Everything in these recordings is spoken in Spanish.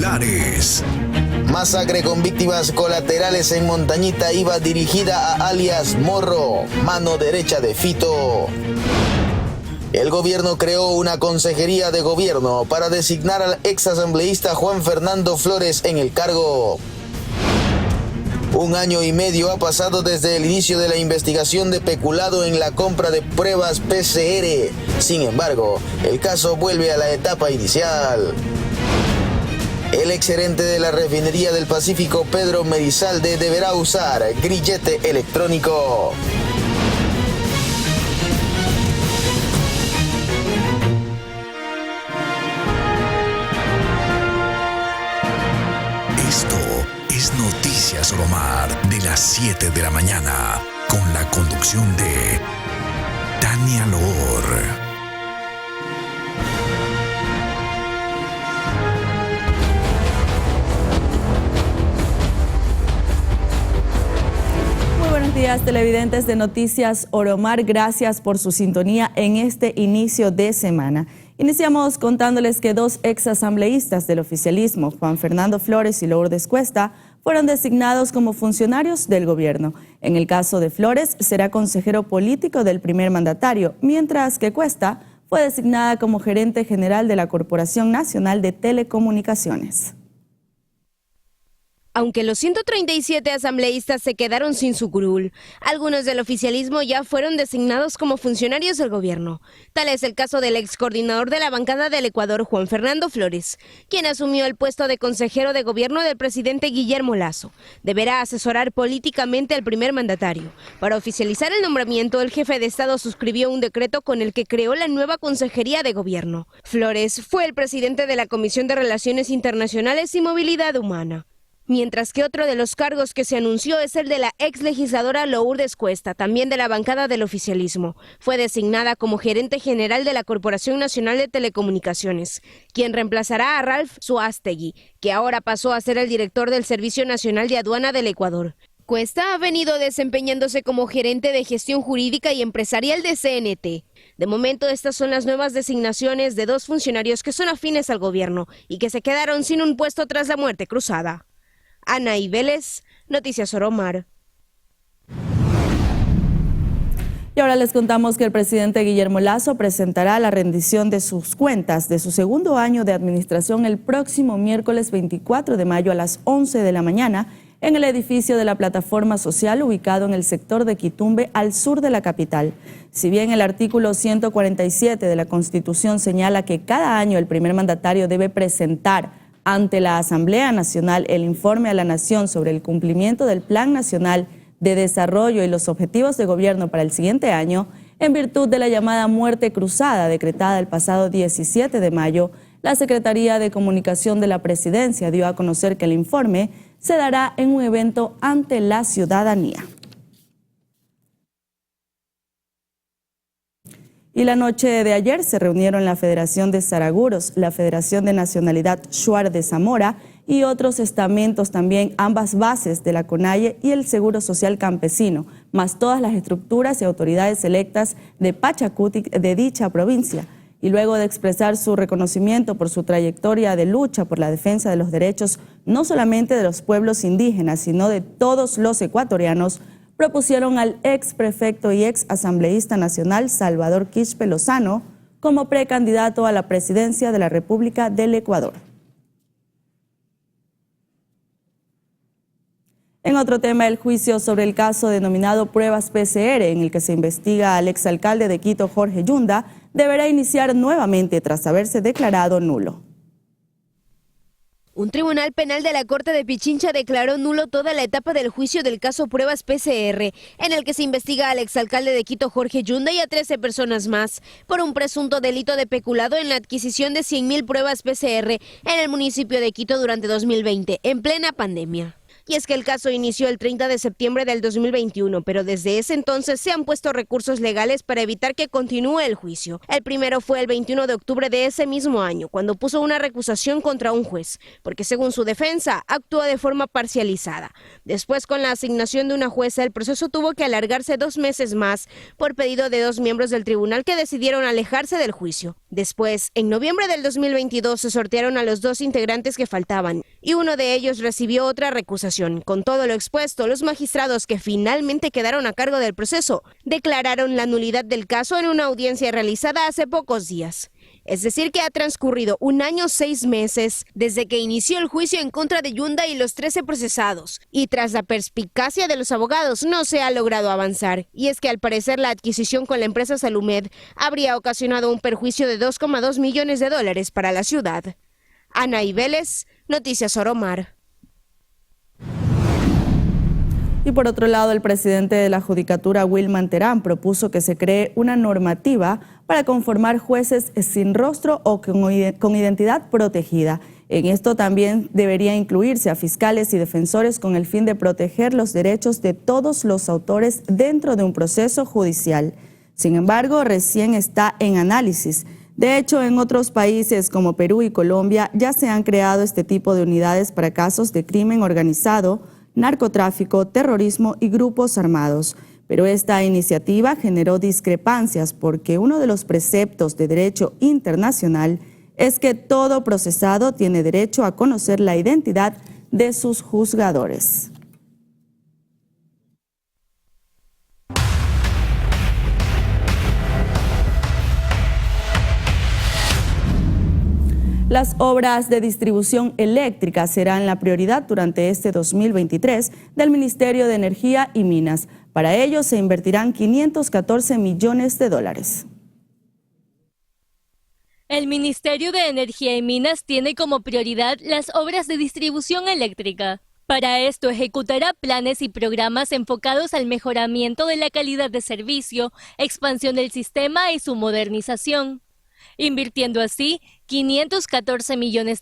titulares. Masacre con víctimas colaterales en Montañita iba dirigida a alias Morro, mano derecha de Fito. El gobierno creó una consejería de gobierno para designar al exasambleísta Juan Fernando Flores en el cargo. 1 año y medio ha pasado desde el inicio de la investigación de peculado en la compra de pruebas PCR. Sin embargo, el caso vuelve a la etapa inicial. El exgerente de la refinería del Pacífico, Pedro Merizalde, deberá usar grillete electrónico. Esto es Noticias Oromar de las 7 de la mañana, con la conducción de Tania Loor. Buenos días, televidentes de Noticias Oromar. Gracias por su sintonía en este inicio de semana. Iniciamos contándoles que 2 exasambleístas del oficialismo, Juan Fernando Flores y Lourdes Cuesta, fueron designados como funcionarios del gobierno. En el caso de Flores, será consejero político del primer mandatario, mientras que Cuesta fue designada como gerente general de la Corporación Nacional de Telecomunicaciones. Aunque los 137 asambleístas se quedaron sin su curul, algunos del oficialismo ya fueron designados como funcionarios del gobierno. Tal es el caso del ex coordinador de la bancada del Ecuador, Juan Fernando Flores, quien asumió el puesto de consejero de gobierno del presidente Guillermo Lasso. Deberá asesorar políticamente al primer mandatario. Para oficializar el nombramiento, el jefe de Estado suscribió un decreto con el que creó la nueva Consejería de Gobierno. Flores fue el presidente de la Comisión de Relaciones Internacionales y Movilidad Humana. Mientras que otro de los cargos que se anunció es el de la ex legisladora Lourdes Cuesta, también de la bancada del oficialismo. Fue designada como gerente general de la Corporación Nacional de Telecomunicaciones, quien reemplazará a Ralph Suástegui, que ahora pasó a ser el director del Servicio Nacional de Aduana del Ecuador. Cuesta ha venido desempeñándose como gerente de gestión jurídica y empresarial de CNT. De momento, estas son las nuevas designaciones de 2 funcionarios que son afines al gobierno y que se quedaron sin un puesto tras la muerte cruzada. Anaí Vélez, Noticias Oromar. Y ahora les contamos que el presidente Guillermo Lasso presentará la rendición de sus cuentas de su segundo año de administración el próximo miércoles 24 de mayo a las 11 de la mañana en el edificio de la Plataforma Social ubicado en el sector de Quitumbe, al sur de la capital. Si bien el artículo 147 de la Constitución señala que cada año el primer mandatario debe presentar ante la Asamblea Nacional el informe a la Nación sobre el cumplimiento del Plan Nacional de Desarrollo y los objetivos de gobierno para el siguiente año, en virtud de la llamada muerte cruzada decretada el pasado 17 de mayo, la Secretaría de Comunicación de la Presidencia dio a conocer que el informe se dará en un evento ante la ciudadanía. Y la noche de ayer se reunieron la Federación de Saraguros, la Federación de Nacionalidad Shuar de Zamora y otros estamentos también, ambas bases de la CONAIE y el Seguro Social Campesino, más todas las estructuras y autoridades electas de Pachacutic de dicha provincia. Y luego de expresar su reconocimiento por su trayectoria de lucha por la defensa de los derechos no solamente de los pueblos indígenas, sino de todos los ecuatorianos, propusieron al ex prefecto y ex asambleísta nacional Salvador Quispe Lozano como precandidato a la presidencia de la República del Ecuador. En otro tema, el juicio sobre el caso denominado Pruebas PCR, en el que se investiga al exalcalde de Quito, Jorge Yunda, deberá iniciar nuevamente tras haberse declarado nulo. Un tribunal penal de la Corte de Pichincha declaró nulo toda la etapa del juicio del caso Pruebas PCR, en el que se investiga al exalcalde de Quito, Jorge Yunda, y a 13 personas más por un presunto delito de peculado en la adquisición de 100.000 pruebas PCR en el municipio de Quito durante 2020, en plena pandemia. Y es que el caso inició el 30 de septiembre del 2021, pero desde ese entonces se han puesto recursos legales para evitar que continúe el juicio. El primero fue el 21 de octubre de ese mismo año, cuando puso una recusación contra un juez, porque según su defensa, actúa de forma parcializada. Después, con la asignación de una jueza, el proceso tuvo que alargarse 2 meses más por pedido de 2 miembros del tribunal que decidieron alejarse del juicio. Después, en noviembre del 2022, se sortearon a los 2 integrantes que faltaban, y uno de ellos recibió otra recusación. Con todo lo expuesto, los magistrados que finalmente quedaron a cargo del proceso declararon la nulidad del caso en una audiencia realizada hace pocos días. Es decir, que ha transcurrido 1 año 6 meses desde que inició el juicio en contra de Yunda y los 13 procesados. Y tras la perspicacia de los abogados, no se ha logrado avanzar. Y es que al parecer la adquisición con la empresa Salumed habría ocasionado un perjuicio de $2,2 millones para la ciudad. Anaí Vélez, Noticias Oromar. Y por otro lado, el presidente de la Judicatura, Wilman Terán, propuso que se cree una normativa para conformar jueces sin rostro o con identidad protegida. En esto también debería incluirse a fiscales y defensores con el fin de proteger los derechos de todos los autores dentro de un proceso judicial. Sin embargo, recién está en análisis. De hecho, en otros países como Perú y Colombia ya se han creado este tipo de unidades para casos de crimen organizado, narcotráfico, terrorismo y grupos armados. Pero esta iniciativa generó discrepancias porque uno de los preceptos de derecho internacional es que todo procesado tiene derecho a conocer la identidad de sus juzgadores. Las obras de distribución eléctrica serán la prioridad durante este 2023 del Ministerio de Energía y Minas. Para ello se invertirán $514 millones. El Ministerio de Energía y Minas tiene como prioridad las obras de distribución eléctrica. Para esto ejecutará planes y programas enfocados al mejoramiento de la calidad de servicio, expansión del sistema y su modernización, invirtiendo así $514 millones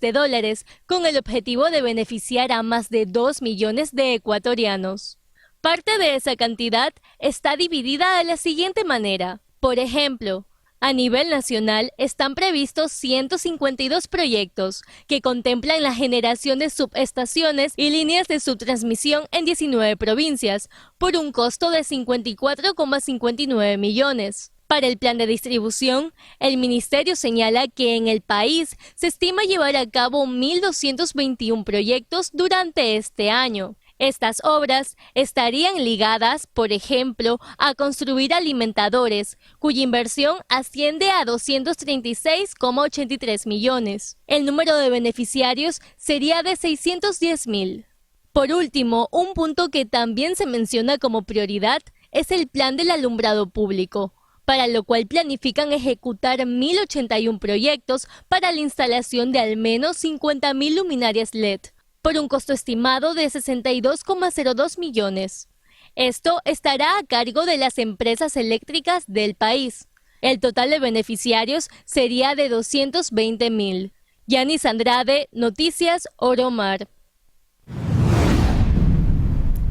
con el objetivo de beneficiar a más de 2 millones de ecuatorianos. Parte de esa cantidad está dividida de la siguiente manera. Por ejemplo, a nivel nacional están previstos 152 proyectos que contemplan la generación de subestaciones y líneas de subtransmisión en 19 provincias por un costo de 54,59 millones. Para el plan de distribución, el ministerio señala que en el país se estima llevar a cabo 1.221 proyectos durante este año. Estas obras estarían ligadas, por ejemplo, a construir alimentadores, cuya inversión asciende a 236,83 millones. El número de beneficiarios sería de 610,000. Por último, un punto que también se menciona como prioridad es el plan del alumbrado público, para lo cual planifican ejecutar 1.081 proyectos para la instalación de al menos 50,000 luminarias LED, por un costo estimado de 62,02 millones. Esto estará a cargo de las empresas eléctricas del país. El total de beneficiarios sería de 220,000. Yanis Andrade, Noticias Oromar.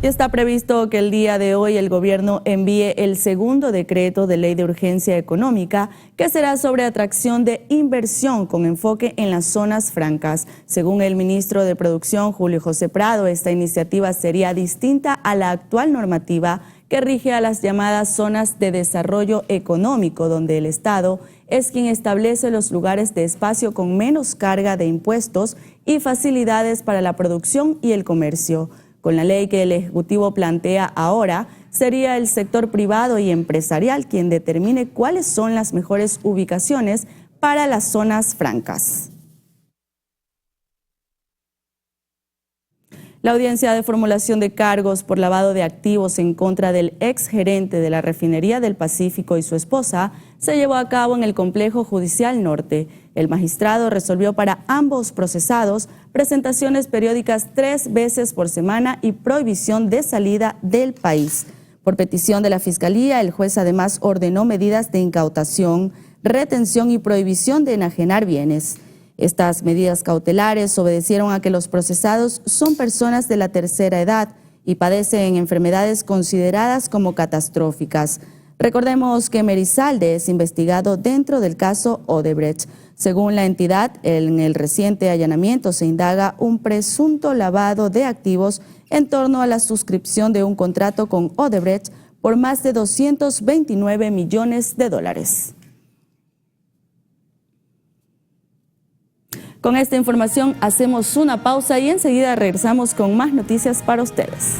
Y está previsto que el día de hoy el gobierno envíe el segundo decreto de ley de urgencia económica, que será sobre atracción de inversión con enfoque en las zonas francas. Según el ministro de Producción, Julio José Prado, esta iniciativa sería distinta a la actual normativa que rige a las llamadas zonas de desarrollo económico, donde el Estado es quien establece los lugares de espacio con menos carga de impuestos y facilidades para la producción y el comercio. Con la ley que el Ejecutivo plantea ahora, sería el sector privado y empresarial quien determine cuáles son las mejores ubicaciones para las zonas francas. La audiencia de formulación de cargos por lavado de activos en contra del exgerente de la Refinería del Pacífico y su esposa se llevó a cabo en el Complejo Judicial Norte. El magistrado resolvió para ambos procesados presentaciones periódicas 3 veces por semana y prohibición de salida del país. Por petición de la Fiscalía, el juez además ordenó medidas de incautación, retención y prohibición de enajenar bienes. Estas medidas cautelares obedecieron a que los procesados son personas de la tercera edad y padecen enfermedades consideradas como catastróficas. Recordemos que Merizalde es investigado dentro del caso Odebrecht. Según la entidad, en el reciente allanamiento se indaga un presunto lavado de activos en torno a la suscripción de un contrato con Odebrecht por más de $229 millones. Con esta información hacemos una pausa y enseguida regresamos con más noticias para ustedes.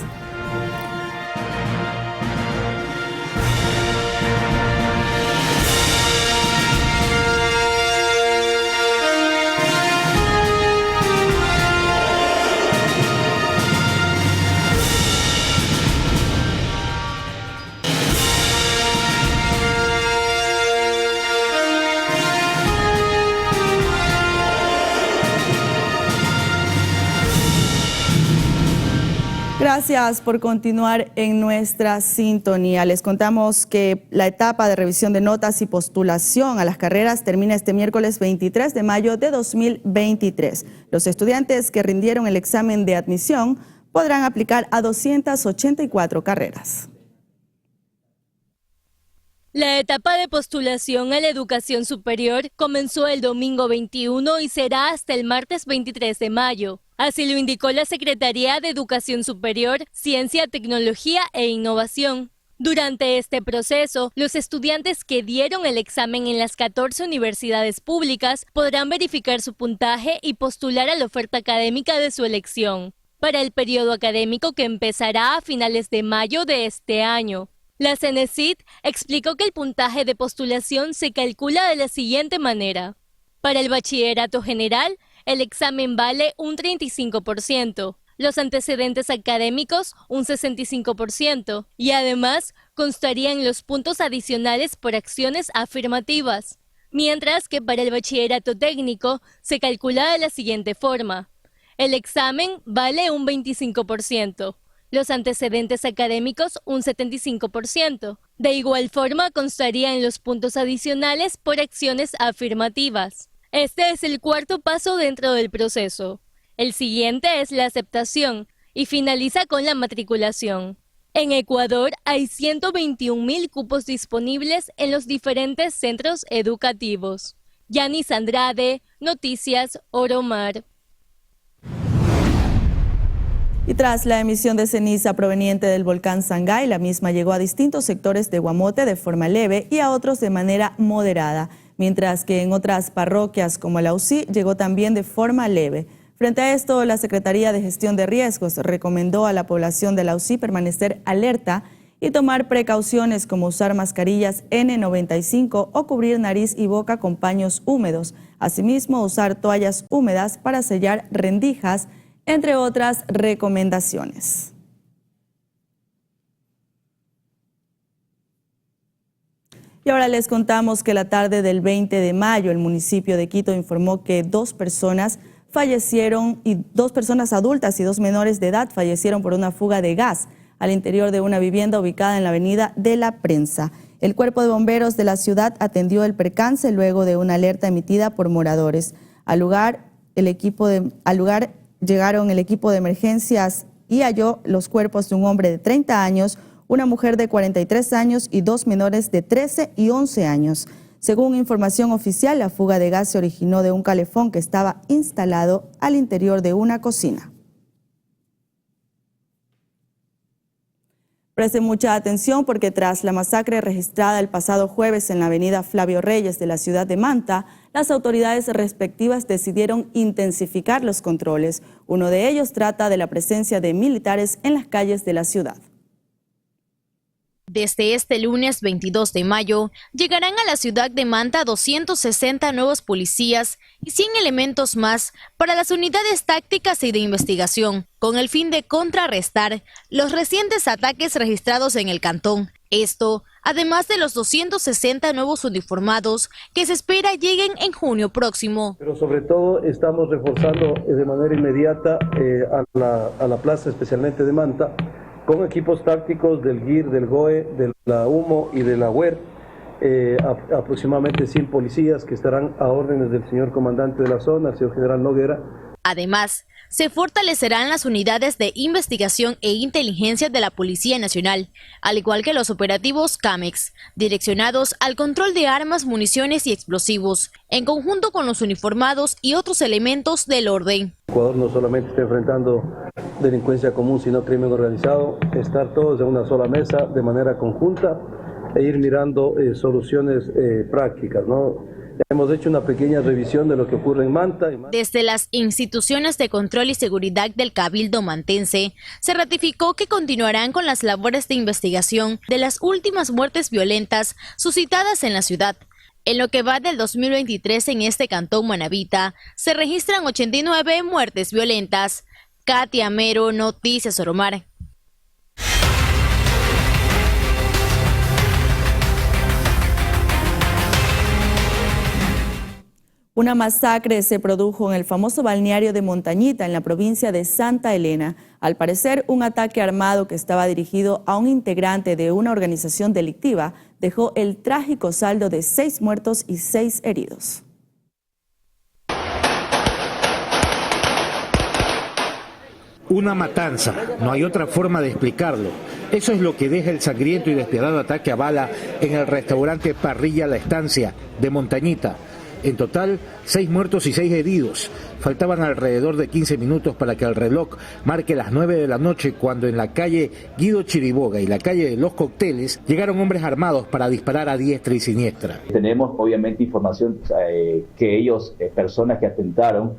Gracias por continuar en nuestra sintonía. Les contamos que la etapa de revisión de notas y postulación a las carreras termina este miércoles 23 de mayo de 2023. Los estudiantes que rindieron el examen de admisión podrán aplicar a 284 carreras. La etapa de postulación a la educación superior comenzó el domingo 21 y será hasta el martes 23 de mayo. Así lo indicó la Secretaría de Educación Superior, Ciencia, Tecnología e Innovación. Durante este proceso, los estudiantes que dieron el examen en las 14 universidades públicas podrán verificar su puntaje y postular a la oferta académica de su elección, para el periodo académico que empezará a finales de mayo de este año. La CENESID explicó que el puntaje de postulación se calcula de la siguiente manera. Para el bachillerato general, el examen vale un 35%, los antecedentes académicos un 65% y además constarían los puntos adicionales por acciones afirmativas. Mientras que para el bachillerato técnico se calcula de la siguiente forma. El examen vale un 25%. Los antecedentes académicos un 75%. De igual forma constarían los puntos adicionales por acciones afirmativas. Este es el cuarto paso dentro del proceso. El siguiente es la aceptación y finaliza con la matriculación. En Ecuador hay 121.000 cupos disponibles en los diferentes centros educativos. Yanis Andrade, Noticias Oromar. Y tras la emisión de ceniza proveniente del volcán Sangay, la misma llegó a distintos sectores de Guamote de forma leve y a otros de manera moderada, mientras que en otras parroquias como la UCI llegó también de forma leve. Frente a esto, la Secretaría de Gestión de Riesgos recomendó a la población de la UCI permanecer alerta y tomar precauciones como usar mascarillas N95 o cubrir nariz y boca con paños húmedos. Asimismo, usar toallas húmedas para sellar rendijas, entre otras recomendaciones. Y ahora les contamos que la tarde del 20 de mayo el municipio de Quito informó que 2 personas fallecieron y 2 personas adultas y 2 menores de edad fallecieron por una fuga de gas al interior de una vivienda ubicada en la avenida de la Prensa. El cuerpo de bomberos de la ciudad atendió el percance luego de una alerta emitida por moradores. Al lugar llegaron el equipo de emergencias y halló los cuerpos de un hombre de 30 años, una mujer de 43 años y 2 menores de 13 y 11 años. Según información oficial, la fuga de gas se originó de un calefón que estaba instalado al interior de una cocina. Presten mucha atención porque tras la masacre registrada el pasado jueves en la avenida Flavio Reyes de la ciudad de Manta, las autoridades respectivas decidieron intensificar los controles. Uno de ellos trata de la presencia de militares en las calles de la ciudad. Desde este lunes 22 de mayo, llegarán a la ciudad de Manta 260 nuevos policías y 100 elementos más para las unidades tácticas y de investigación, con el fin de contrarrestar los recientes ataques registrados en el cantón. Esto, además de los 260 nuevos uniformados que se espera lleguen en junio próximo. Pero sobre todo estamos reforzando de manera inmediata a la plaza, especialmente de Manta, con equipos tácticos del GIR, del GOE, de la UMO y de la UER, aproximadamente 100 policías que estarán a órdenes del señor comandante de la zona, el señor general Noguera. Además, se fortalecerán las unidades de investigación e inteligencia de la Policía Nacional, al igual que los operativos CAMEX, direccionados al control de armas, municiones y explosivos, en conjunto con los uniformados y otros elementos del orden. Ecuador no solamente está enfrentando delincuencia común, sino crimen organizado, estar todos en una sola mesa de manera conjunta e ir mirando soluciones prácticas, ¿no? Hemos hecho una pequeña revisión de lo que ocurre en Manta. Desde las instituciones de control y seguridad del Cabildo mantense, se ratificó que continuarán con las labores de investigación de las últimas muertes violentas suscitadas en la ciudad. En lo que va del 2023 en este cantón manabita, se registran 89 muertes violentas. Katia Mero, Noticias Oromar. Una masacre se produjo en el famoso balneario de Montañita, en la provincia de Santa Elena. Al parecer, un ataque armado que estaba dirigido a un integrante de una organización delictiva dejó el trágico saldo de 6 muertos y 6 heridos. Una matanza, no hay otra forma de explicarlo. Eso es lo que deja el sangriento y despiadado ataque a bala en el restaurante Parrilla La Estancia de Montañita. En total, 6 muertos y 6 heridos. Faltaban alrededor de 15 minutos para que el reloj marque las 9 de la noche cuando en la calle Guido Chiriboga y la calle de los Cócteles llegaron hombres armados para disparar a diestra y siniestra. Tenemos obviamente información que ellos, personas que atentaron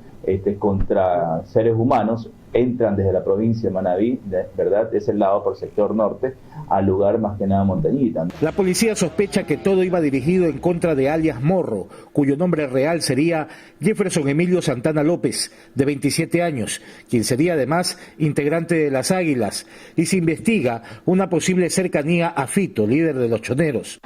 contra seres humanos, entran desde la provincia de Manabí, ¿verdad? Es el lado por el sector norte, al lugar más que nada Montañita. La policía sospecha que todo iba dirigido en contra de alias Morro, cuyo nombre real sería Jefferson Emilio Santana López, de 27 años, quien sería además integrante de las Águilas, y se investiga una posible cercanía a Fito, líder de los Choneros.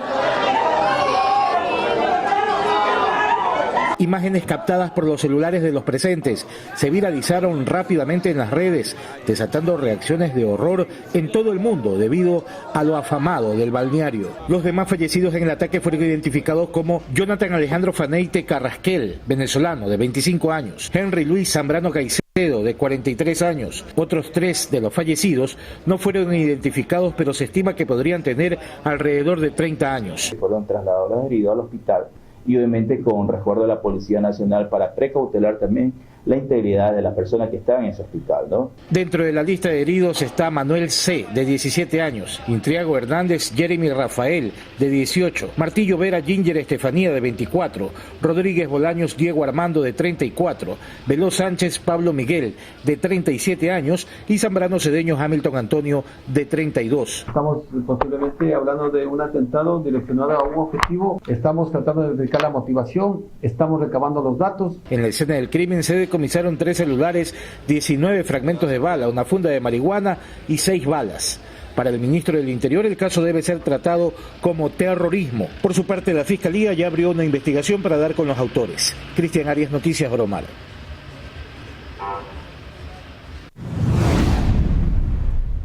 Imágenes captadas por los celulares de los presentes se viralizaron rápidamente en las redes, desatando reacciones de horror en todo el mundo debido a lo afamado del balneario. Los demás fallecidos en el ataque fueron identificados como Jonathan Alejandro Faneite Carrasquel, venezolano de 25 años, Henry Luis Zambrano Caicedo, de 43 años. Otros 3 de los fallecidos no fueron identificados, pero se estima que podrían tener alrededor de 30 años. Fueron trasladados los heridos al hospital y obviamente con resguardo de la Policía Nacional para precautelar también la integridad de las personas que estaban en ese hospital, ¿no? Dentro de la lista de heridos está Manuel C., de 17 años, Intriago Hernández Jeremy Rafael, de 18, Martillo Vera Ginger Estefanía, de 24, Rodríguez Bolaños Diego Armando, de 34, Veloz Sánchez Pablo Miguel, de 37 años, y Zambrano Cedeño Hamilton Antonio, de 32. Estamos posiblemente hablando de un atentado direccionado a un objetivo. Estamos tratando de verificar la motivación, estamos recabando los datos. En la escena del crimen se decomisaron 3 celulares, 19 fragmentos de bala, una funda de marihuana y 6 balas. Para el ministro del Interior, el caso debe ser tratado como terrorismo. Por su parte, la Fiscalía ya abrió una investigación para dar con los autores. Cristian Arias, Noticias Oromar.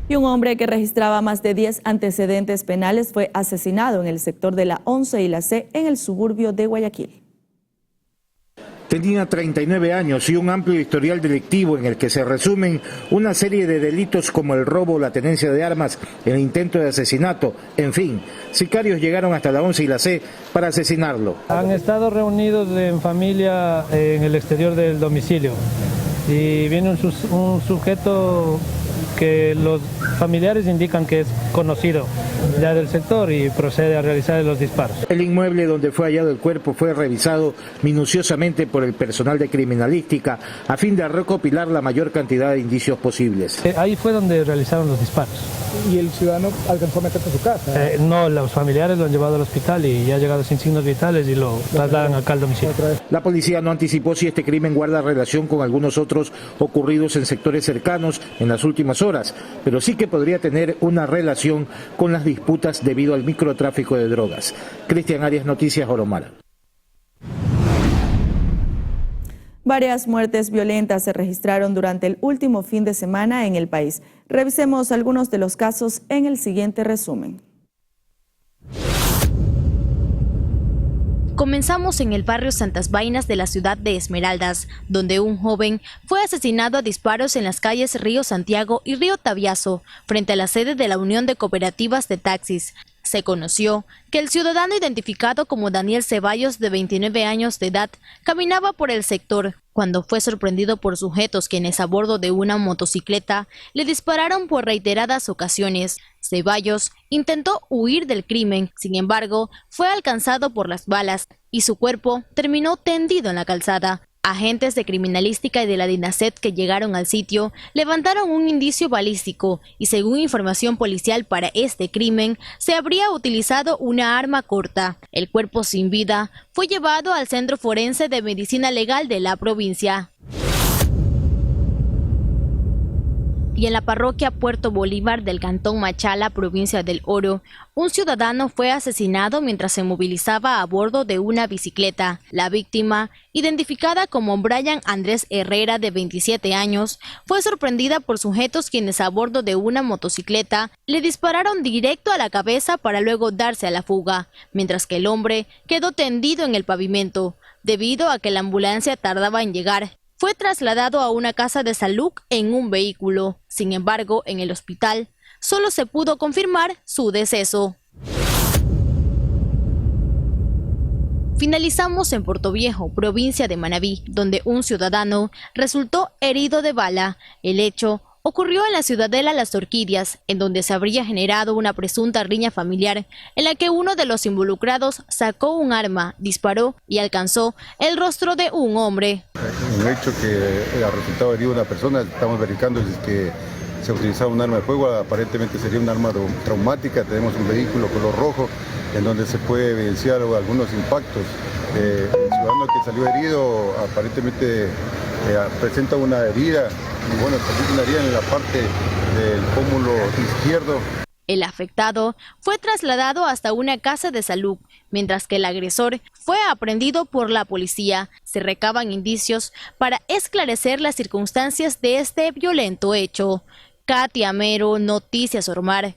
Y un hombre que registraba más de 10 antecedentes penales fue asesinado en el sector de la 11 y la C en el suburbio de Guayaquil. Tenía 39 años y un amplio historial delictivo en el que se resumen una serie de delitos como el robo, la tenencia de armas, el intento de asesinato, en fin. Sicarios llegaron hasta la 11 y la C para asesinarlo. Han estado reunidos en familia en el exterior del domicilio y viene un sujeto que los familiares indican que es conocido ya del sector y procede a realizar los disparos. El inmueble donde fue hallado el cuerpo fue revisado minuciosamente por el personal de criminalística a fin de recopilar la mayor cantidad de indicios posibles. Ahí fue donde realizaron los disparos. ¿Y el ciudadano alcanzó a meterse a su casa? No, los familiares lo han llevado al hospital y ya ha llegado sin signos vitales y lo trasladan acá al domicilio. La policía no anticipó si este crimen guarda relación con algunos otros ocurridos en sectores cercanos en las últimas horas, pero sí que podría tener una relación con las disputas debido al microtráfico de drogas. Cristian Arias, Noticias Oromar. Varias muertes violentas se registraron durante el último fin de semana en el país. Revisemos algunos de los casos en el siguiente resumen. Comenzamos en el barrio Santas Vainas de la ciudad de Esmeraldas, donde un joven fue asesinado a disparos en las calles Río Santiago y Río Tabiazo, frente a la sede de la Unión de Cooperativas de Taxis. Se conoció que el ciudadano identificado como Daniel Ceballos, de 29 años de edad, caminaba por el sector cuando fue sorprendido por sujetos quienes a bordo de una motocicleta le dispararon por reiteradas ocasiones. Ceballos intentó huir del crimen, sin embargo, fue alcanzado por las balas y su cuerpo terminó tendido en la calzada. Agentes de criminalística y de la DINASET que llegaron al sitio levantaron un indicio balístico y según información policial para este crimen se habría utilizado una arma corta. El cuerpo sin vida fue llevado al Centro Forense de Medicina Legal de la provincia. Y en la parroquia Puerto Bolívar del Cantón Machala, provincia del Oro, un ciudadano fue asesinado mientras se movilizaba a bordo de una bicicleta. La víctima, identificada como Brian Andrés Herrera, de 27 años, fue sorprendida por sujetos quienes a bordo de una motocicleta le dispararon directo a la cabeza para luego darse a la fuga, mientras que el hombre quedó tendido en el pavimento, debido a que la ambulancia tardaba en llegar. Fue trasladado a una casa de salud en un vehículo. Sin embargo, en el hospital solo se pudo confirmar su deceso. Finalizamos en Portoviejo, provincia de Manabí, donde un ciudadano resultó herido de bala. El hecho ocurrió en la ciudadela Las Orquídeas, en donde se habría generado una presunta riña familiar, en la que uno de los involucrados sacó un arma, disparó y alcanzó el rostro de un hombre. Un hecho que ha resultado herido una persona, estamos verificando si es que se utilizaba un arma de fuego, aparentemente sería un arma traumática. Tenemos un vehículo color rojo en donde se puede evidenciar algunos impactos. El ciudadano que salió herido aparentemente presenta una herida, y bueno, presenta una herida en la parte del pómulo izquierdo. El afectado fue trasladado hasta una casa de salud, mientras que el agresor fue aprehendido por la policía. Se recaban indicios para esclarecer las circunstancias de este violento hecho. Katia Amero, Noticias Ormar.